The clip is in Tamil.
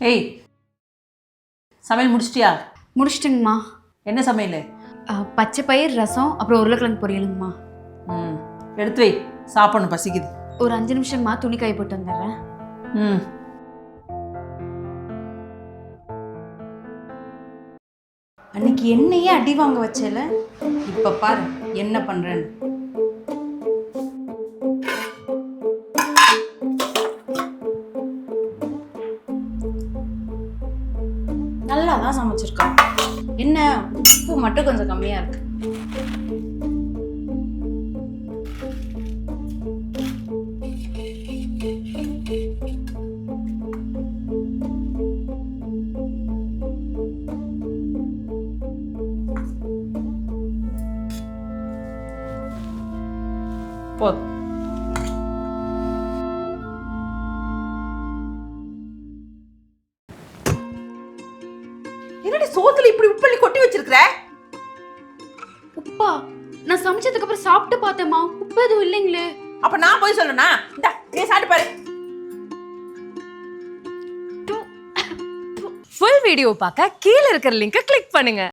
ஏய், சமையல் முடிச்சிட்டியா? முடிச்சிட்டுங்கம்மா. என்ன சமையல்? பச்சை பயிர் ரசம் அப்புறம் உருளைக்கிழங்கு பொரியலுங்கம்மா. எடுத்து வை, சாப்பிடணும், பசிக்குது. ஒரு 5 நிமிஷங்கம்மா, துணி காய போட்டு வந்துடுறேன். அன்னைக்கு என்னையே அடி வாங்க வச்சல, இப்ப பாரு என்ன பண்றேன்னு. நல்லா தான் சமைச்சிருக்கா, என்ன உப்பு மட்டும் கொஞ்சம் கம்மியா இருக்கு. போதும். என்னடி சோத்துல இப்படி உப்பள்ளி கொட்டி வச்சிருக்கிற? உப்பா? நான் சமைச்சதுக்கு அப்புறம் சாப்பிட்டு பார்த்தேம்மா, உப்பு எதுவும் இல்லைங்களே. அப்ப நான் போய் சொல்லணும்னா? இந்தா, நீ சாப்பிட்டு பாரு. ஃபுல் வீடியோ பார்க்க கீழ இருக்கிற லிங்கை கிளிக் பண்ணுங்க.